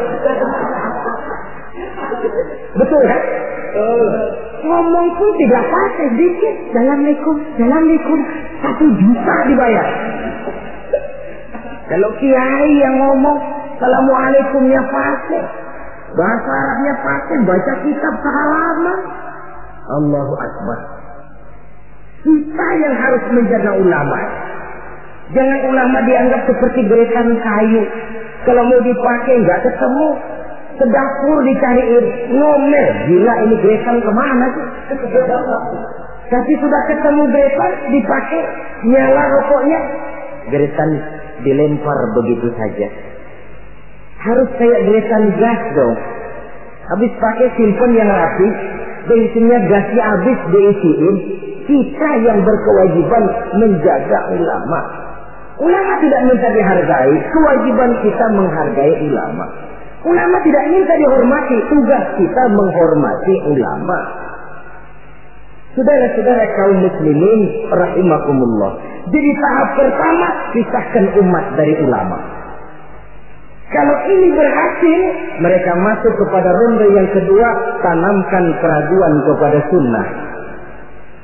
Betul kan? Ngomong pun tidak pakai dikit. Assalamualaikum, Assalamualaikum, 1 juta dibayar. Kalau kiai yang ngomong Assalamualaikumnya pakai, bahasa Arabnya pakai, baca kitab sehalaman. Allahu Akbar. Kita yang harus menjaga ulama. Jangan ulama dianggap seperti gerekan kayu. Kalau mau dipakai nggak ketemu, sedapur dicariin, ngomel. Gila, ini gerekan kemana sih? Tapi sudah ketemu gerekan, dipakai, nyala rokoknya, gerekan dilempar begitu saja. Harus kayak gerekan gas dong. Habis pakai simpen yang rapi, bensinnya gasnya habis diisiin. Kita yang berkewajiban menjaga ulama. Ulama tidak minta dihargai, kewajiban kita menghargai ulama. Ulama tidak minta dihormati, tugas kita menghormati ulama. Saudara-saudara kaum muslimin rahimakumullah. Jadi tahap pertama, pisahkan umat dari ulama. Kalau ini berhasil, mereka masuk kepada ronde yang kedua, tanamkan keraguan kepada sunnah.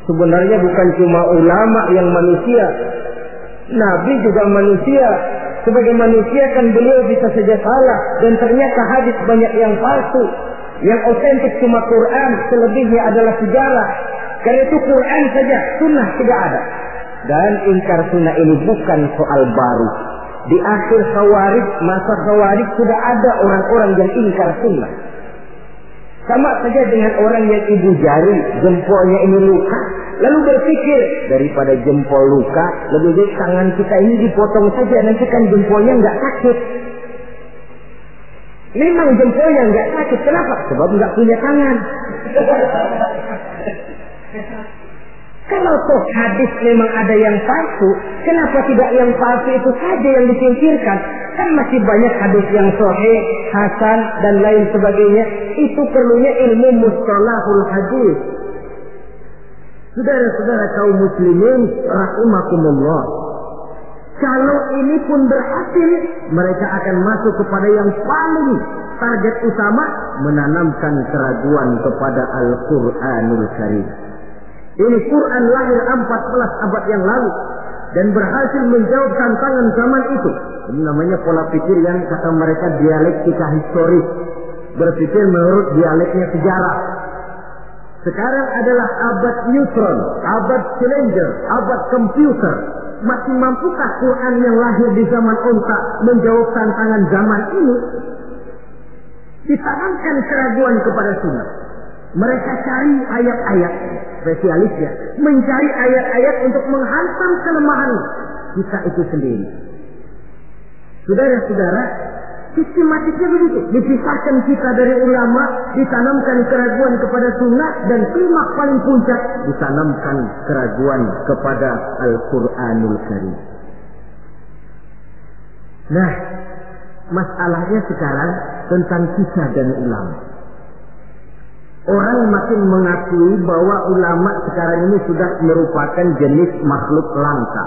Sebenarnya bukan cuma ulama yang manusia, Nabi juga manusia. Sebagai manusia kan beliau bisa saja salah, dan ternyata hadis banyak yang palsu. Yang otentik cuma Quran, selebihnya adalah sejarah. Karena itu Quran saja, sunnah tidak ada. Dan ingkar sunnah ini bukan soal baru. Di akhir Khawarij, masa Khawarij sudah ada orang-orang yang ingkar sunnah. Sama saja dengan orang yang ibu jari, jempolnya ini luka, lalu berpikir daripada jempol luka, lebih baik tangan kita ini dipotong saja, nanti kan jempolnya nggak sakit. Memang jempolnya nggak sakit, kenapa? Sebab nggak punya tangan. Kalau toh hadis memang ada yang palsu, kenapa tidak yang palsu itu saja yang disingkirkan? Kan masih banyak hadis yang sahih, hasan, dan lain sebagainya. Itu perlunya ilmu mustalahul hadis. Saudara-saudara kaum muslimin rahimakumullah. Kalau ini pun berhasil, mereka akan masuk kepada yang paling target utama, menanamkan keraguan kepada Al-Quranul Karim. Ini Quran lahir 14 abad yang lalu dan berhasil menjawab tantangan zaman itu. Ini namanya pola pikir yang kata mereka dialektika historis, berpikir menurut dialeknya sejarah. Sekarang adalah abad neutron, abad Challenger, abad komputer. Masih mampukah Quran yang lahir di zaman onta menjawab tantangan zaman ini? Ditanamkan keraguan kepada sunnah. Mereka cari ayat-ayat, spesialisnya mencari ayat-ayat untuk menghantam kelemahan kita itu sendiri. Saudara-saudara, sistematiknya begitu. Dipisahkan kita dari ulama, ditanamkan keraguan kepada sunnah, dan klimaks paling puncak ditanamkan keraguan kepada Al-Quranul Karim. Nah, masalahnya sekarang tentang kita dan ulama. Orang makin mengakui bahwa ulama sekarang ini sudah merupakan jenis makhluk langka.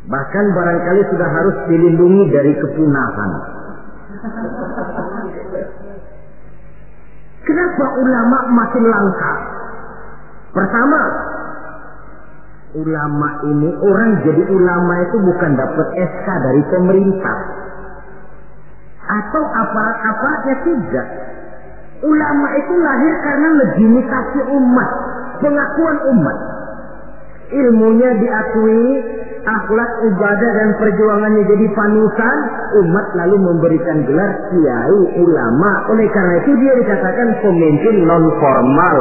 Bahkan barangkali sudah harus dilindungi dari kepunahan. Kenapa ulama makin langka? Pertama, ulama ini, orang jadi ulama itu bukan dapat SK dari pemerintah atau aparat-aparatnya, tidak. Ulama itu lahir karena legitimasi umat, pengakuan umat. Ilmunya diakui, akhlak, ibadah, dan perjuangannya jadi panutan, umat lalu memberikan gelar kiai, ulama. Oleh karena itu dia dikatakan pemimpin non formal.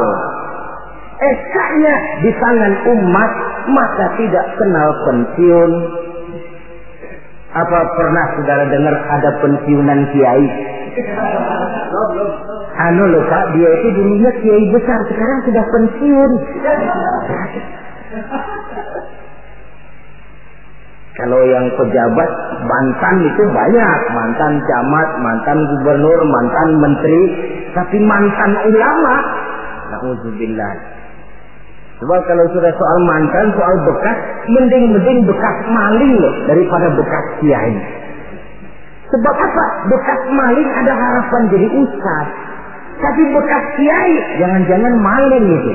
SK-nya di tangan umat, maka tidak kenal pensiun. Apa pernah saudara dengar ada pensiunan kiai? Loh Pak, dia itu dulunya kiai besar, sekarang sudah pensiun. Kalau yang pejabat mantan itu banyak, mantan camat, mantan gubernur, mantan menteri, tapi mantan ulama, na'udzubillah. Sebab kalau sudah soal mantan, soal bekas, mending bekas maling loh daripada bekas kiai. Sebab apa? Bekas maling ada harapan jadi ustaz. Tapi bekas kiai, jangan-jangan maling itu.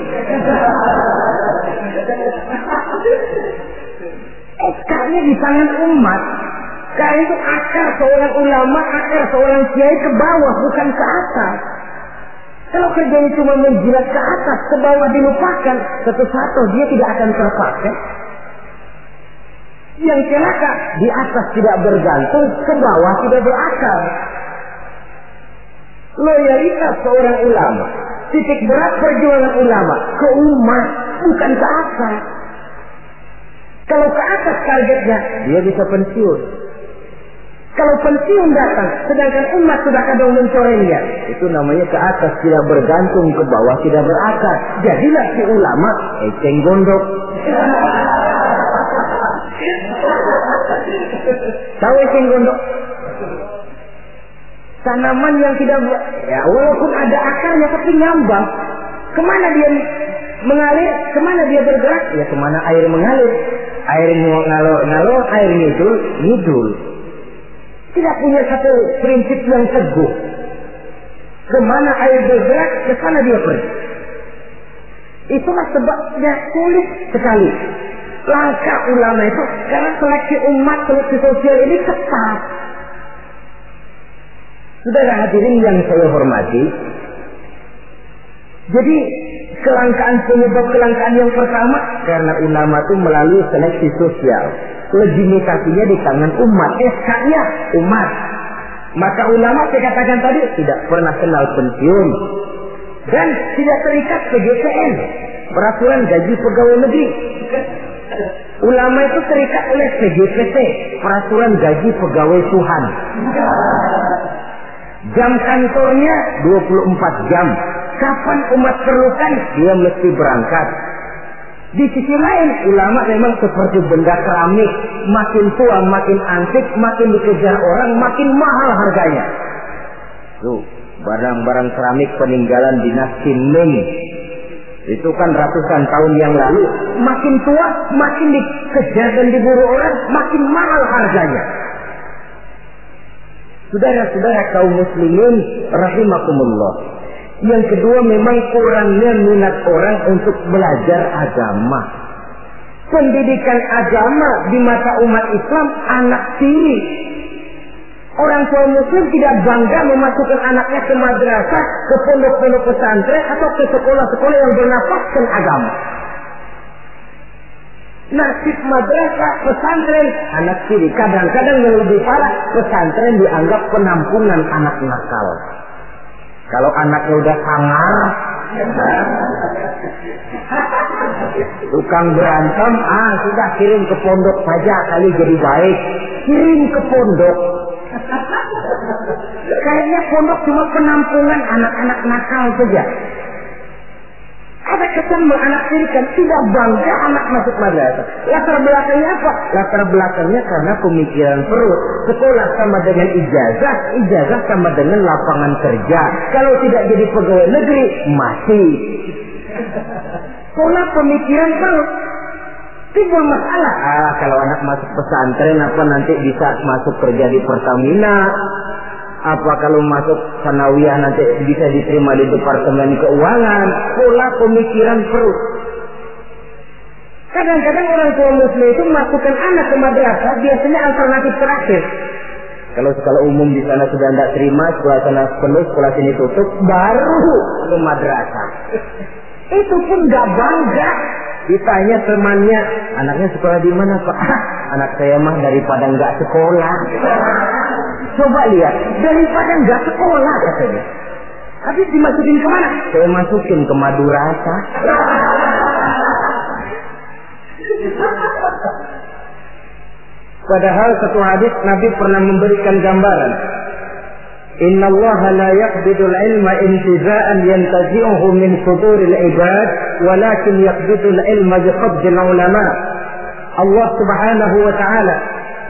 SK-nya di tangan umat. Karena itu akar seorang ulama, akar seorang kiai ke bawah, bukan ke atas. Kalau kerjanya cuma menjilat ke atas, ke bawah dilupakan, satu-satu dia tidak akan terpakai. Yang celaka, di atas tidak bergantung, ke bawah tidak berakar. Loyalitas seorang ulama, titik berat perjuangan ulama, ke umat, bukan ke atas. Kalau ke atas targetnya, dia bisa pensiun. Kalau pensiun datang, sedangkan umat sudah kadang mencorengnya, itu namanya ke atas tidak bergantung, ke bawah tidak berakar. Jadilah si ulama eceng gondok. Tahu eceng gondok? Tanaman yang tidak, ya walaupun ada akarnya tapi nyambang. Kemana dia mengalir? Kemana dia bergerak? Ya kemana air mengalir. Air ngalor, air ngidul. Tidak punya satu prinsip yang teguh. Kemana air bergerak, ke sana dia pergi. Itulah sebabnya sulit sekali langkah ulama itu, karena seleksi umat, seleksi sosial ini ketat. Saudara hadirin yang saya hormati, jadi penyebab kelangkaan yang pertama karena ulama itu melalui seleksi sosial. Legitimasinya di tangan umat, SK-nya umat. Maka ulama saya katakan tadi tidak pernah kenal pensiun dan tidak terikat PGPN, peraturan gaji pegawai negeri. Ulama itu terikat oleh PGPT, peraturan gaji pegawai Tuhan. Jam kantornya 24 jam. Kapan umat perlukan, dia mesti berangkat. Di sisi lain, ulama memang seperti benda keramik. Makin tua, makin antik, makin dikejar orang, makin mahal harganya. Tuh, barang-barang keramik peninggalan dinasti Ming. Itu kan ratusan tahun yang lalu. Makin tua, makin dikejar dan diburu orang, makin mahal harganya. Saudara-saudara kaum muslimin rahimakumullah. Yang kedua memang kurangnya minat orang untuk belajar agama. Pendidikan agama di mata umat Islam anak tiri. Orang tua muslim tidak bangga memasukkan anaknya ke madrasah, ke pondok-pondok pesantren atau ke sekolah-sekolah yang bernafaskan agama. Nasib madrasah, pesantren, anak tiri. Kadang-kadang yang lebih parah, pesantren dianggap penampungan anak nakal. Kalau anaknya udah sangar, tukang berantem, sudah kirim ke pondok saja kali jadi baik. Kirim ke pondok. Kayaknya pondok cuma penampungan anak-anak nakal saja. Ada kesan menganaktirikan, tidak bangga anak masuk madrasah. Latar belakangnya apa? Latar belakangnya karena pemikiran perut. Sekolah sama dengan ijazah, ijazah sama dengan lapangan kerja. Kalau tidak jadi pegawai negeri, mati. Pola pemikiran perut. Timbul masalah. Kalau anak masuk pesantren, apa nanti bisa masuk kerja di Pertamina? Apa kalau masuk sanawiyah nanti bisa diterima di Departemen Keuangan? Pola pemikiran perut. Kadang-kadang orang tua muslim itu masukkan anak ke madrasah biasanya alternatif terakhir. Kalau sekolah umum di sana sudah tidak terima, sekolah sana penuh, sekolah sini tutup, baru ke madrasah. Itu pun nggak bangga. Ditanya temannya, anaknya sekolah di mana Pak? Anak saya mah daripada nggak sekolah. Coba lihat, daripada nggak sekolah katanya. Habis dimasukin kemana? Saya masukin ke madrasah. Padahal satu hadis Nabi pernah memberikan gambaran. Inna Allah la yaqbidul ilma intiza'an yantazi'uhu min suduril ibad, walakin yaqbidul ilma biqabdil ulama. Allah Subhanahu wa ta'ala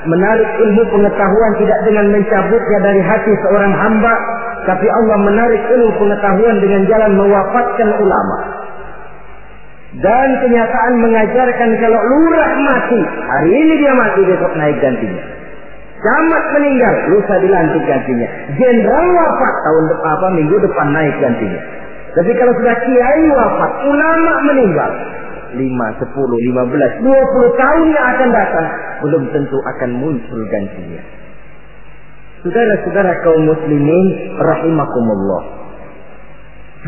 menarik ilmu pengetahuan tidak dengan mencabutnya dari hati seorang hamba, tapi Allah menarik ilmu pengetahuan dengan jalan mewafatkan ulama. Dan kenyataan mengajarkan kalau lurah mati, hari ini dia mati, besok naik gantinya. Camat meninggal, lusa dilantik gantinya. Jenderal wafat, tahun depan minggu depan naik gantinya. Tapi kalau sudah kiai wafat, ulama meninggal, 5, 10, 15, 20 tahun yang akan datang, belum tentu akan muncul gantinya. Saudara-saudara kaum muslimin rahimakumullah,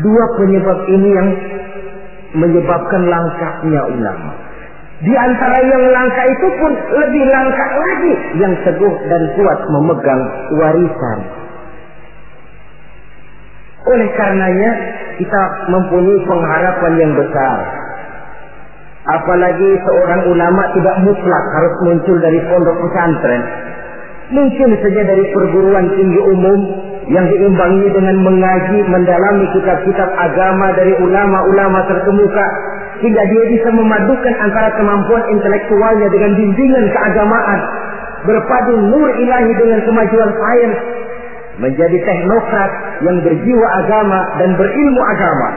dua penyebab ini yang menyebabkan langkahnya ulama. Di antara yang langka itu pun lebih langka lagi yang teguh dan kuat memegang warisan. Oleh karenanya kita mempunyai pengharapan yang besar. Apalagi seorang ulama tidak mutlak harus muncul dari pondok pesantren. Mungkin saja dari perguruan tinggi umum yang diimbangi dengan mengaji, mendalami kitab-kitab agama dari ulama-ulama terkemuka, hingga dia bisa memadukan antara kemampuan intelektualnya dengan bimbingan keagamaan, berpadu nur ilahi dengan kemajuan sains, menjadi teknokrat yang berjiwa agama dan berilmu agama.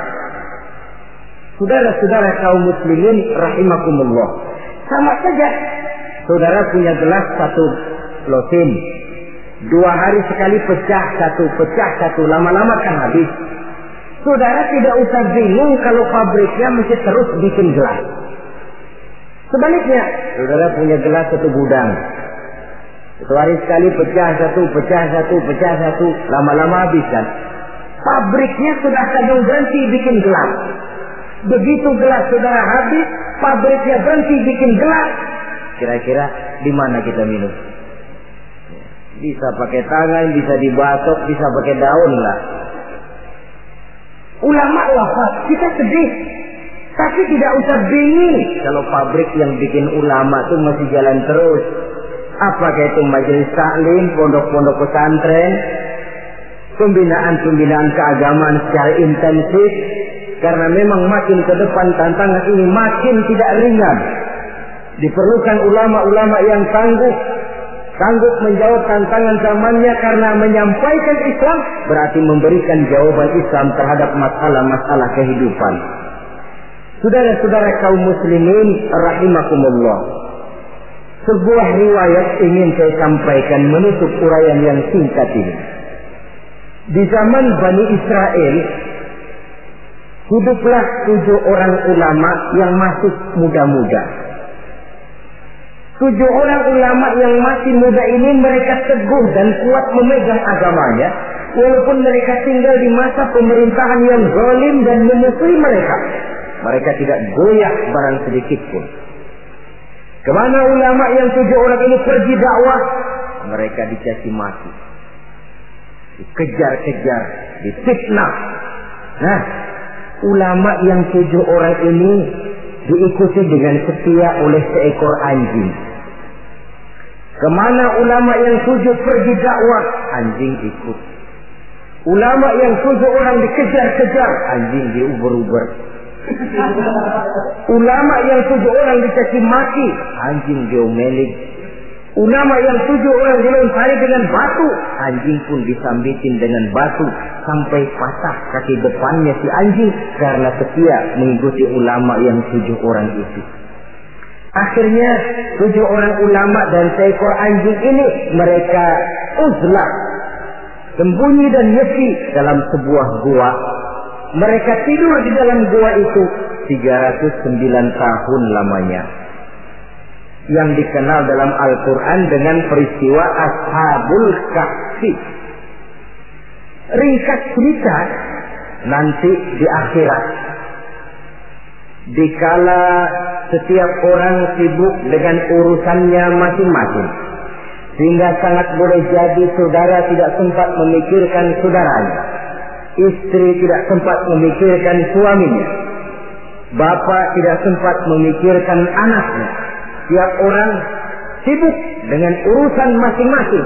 Saudara-saudara kaum muslimin rahimakumullah, sama saja saudara punya gelas satu lotin, 2 hari sekali pecah satu, lama-lama kan habis. Saudara tidak usah bingung kalau pabriknya mesti terus bikin gelas. Sebaliknya, saudara punya gelas satu gudang, 1 hari sekali pecah satu, lama-lama habis kan. Pabriknya sudah kadang berhenti bikin gelas. Begitu gelas saudara habis, pabriknya berhenti bikin gelas. Kira-kira di mana kita minum? Bisa pakai tangan, bisa dibasok, bisa pakai daun lah. Ulama wafat, kita sedih. Tapi tidak usah bingung kalau pabrik yang bikin ulama itu masih jalan terus. Apakah itu majelis taklim, pondok-pondok pesantren, pembinaan keagamaan secara intensif. Karena memang makin ke depan tantangan ini makin tidak ringan. Diperlukan ulama-ulama yang sanggup menjawab tantangan zamannya, karena menyampaikan Islam berarti memberikan jawaban Islam terhadap masalah-masalah kehidupan. Saudara-saudara kaum muslimin rahimakumullah, sebuah riwayat ingin saya sampaikan menutup uraian yang singkat ini. Di zaman Bani Israel hiduplah 7 orang ulama yang masih muda-muda. 7 orang ulama yang masih muda ini mereka teguh dan kuat memegang agamanya, walaupun mereka tinggal di masa pemerintahan yang zalim dan memusuhi mereka. Mereka tidak goyah barang sedikit pun. Kemana ulama yang 7 orang ini pergi dakwah, mereka dicaci maki, dikejar-kejar, difitnah. Nah, ulama yang 7 orang ini diikuti dengan setia oleh seekor anjing. Kemana ulama yang 7 pergi dakwah, anjing ikut. Ulama yang 7 orang dikejar-kejar, anjing diuber-uber. Ulama yang 7 orang dicaci maki, anjing diomelin. Ulama yang 7 orang dilontari dengan batu, anjing pun disambitin dengan batu sampai patah kaki depannya si anjing karena setia mengikuti ulama yang 7 orang itu. Akhirnya 7 orang ulama dan seekor anjing ini mereka uzlah, sembunyi dan nyepi dalam sebuah gua. Mereka tidur di dalam gua itu 309 tahun lamanya, yang dikenal dalam Al-Quran dengan peristiwa Ashabul Kahfi. Ringkas cerita, nanti di akhirat, dikala setiap orang sibuk dengan urusannya masing-masing, sehingga sangat boleh jadi saudara tidak sempat memikirkan saudaranya, istri tidak sempat memikirkan suaminya, bapak tidak sempat memikirkan anaknya. Tiap orang sibuk dengan urusan masing-masing.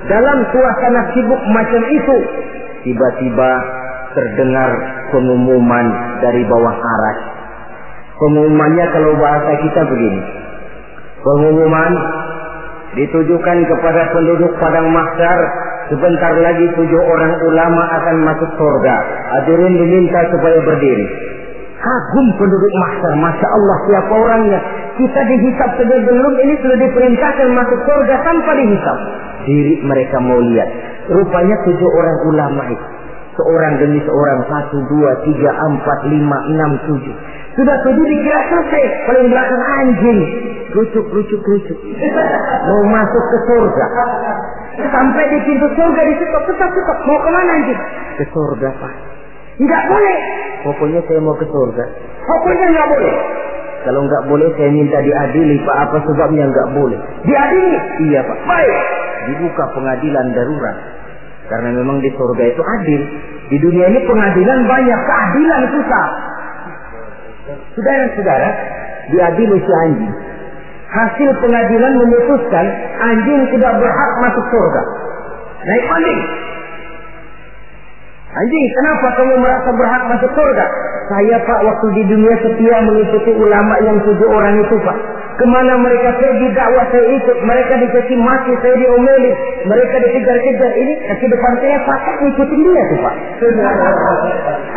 Dalam suasana sibuk macam itu, tiba-tiba terdengar pengumuman dari bawah arasy. Pengumumannya kalau bahasa kita begini. Pengumuman ditujukan kepada penduduk padang mahsyar, sebentar lagi 7 orang ulama akan masuk surga. Hadirin diminta supaya berdiri. Kagum penduduk mahsyar, Masya Allah, siapa orangnya? Kita dihisap saja belum, ini sudah diperintahkan masuk surga tanpa dihisap. Diri mereka mau lihat. Rupanya 7 orang ulama itu, seorang demi seorang, 1, 2, 3, 4, 5, 6, 7. Sudah 7 dikira selesai. Paling belakang anjing, lucuk. Mau masuk ke surga. Sampai di pintu surga ditutup, tetap. Mau kemana anjing? Ke surga, Pak. Enggak boleh. Pokoknya saya mau ke surga. Pokoknya enggak boleh. Kalau enggak boleh saya minta diadili, Pak. Apa sebabnya enggak boleh? Diadili? Iya, Pak. Baik. Dibuka pengadilan darurat. Karena memang di surga itu adil. Di dunia ini pengadilan banyak, keadilan susah. Saudara-saudara, diadili si anjing. Hasil pengadilan memutuskan anjing tidak berhak masuk surga. Naik banding. Anjing, kenapa kamu merasa berhak masuk surga? Saya, Pak, waktu di dunia setia mengikuti ulama yang 7 orang itu, Pak. Kemana mereka pergi dakwah saya ikut. Mereka dicaci maki, saya diomelin. Mereka dikejar-kejar. Ini kaki depan saya pakai ngikutin dia tuh, Pak.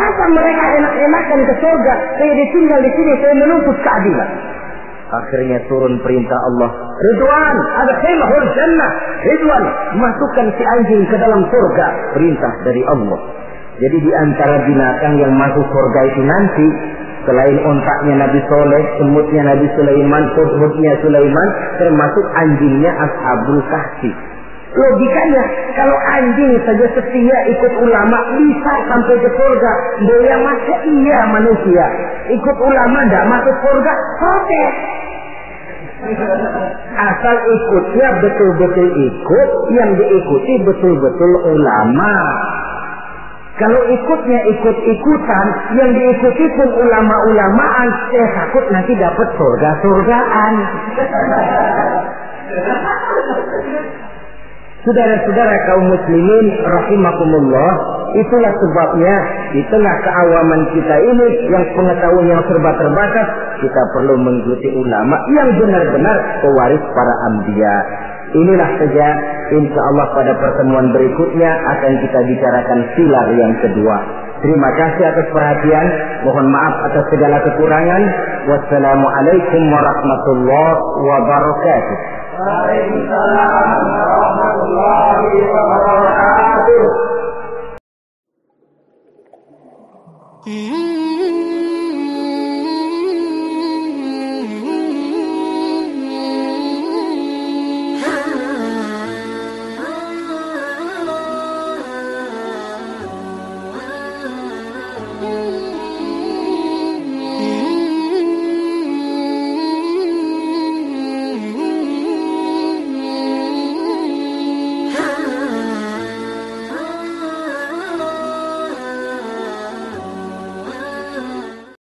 Masa mereka enak-enakan ke surga, saya ditinggal di sini, saya menuntut keadilan. Akhirnya turun perintah Allah. Ridwan, adkhilhul jannah. Ridwan, masukkan si anjing ke dalam surga. Perintah dari Allah. Jadi di antara binatang yang masuk surga itu nanti, selain ontaknya Nabi Soleh, semutnya Nabi Sulaiman, hudhudnya Sulaiman, termasuk anjingnya Ashabul Kahfi. Logikanya, kalau anjing saja setia ikut ulama bisa sampai ke surga, dia masa iya manusia ikut ulama tidak masuk surga, oke. Asal ikutnya betul-betul ikut, yang diikuti betul-betul ulama. Kalau ikutnya ikut-ikutan, yang diikuti pun ulama-ulamaan, saya takut nanti dapat surga-surgaan. Saudara-saudara kaum muslimin rahimakumullah, itulah sebabnya di tengah keawaman kita ini yang pengetahuan yang serba terbatas, kita perlu mengikuti ulama yang benar-benar pewaris para anbiya. Inilah saja, insya Allah pada pertemuan berikutnya akan kita bicarakan pilar yang kedua. Terima kasih atas perhatian. Mohon maaf atas segala kekurangan. Wassalamualaikum warahmatullahi wabarakatuh. Waalaikumsalam warahmatullahi wabarakatuh.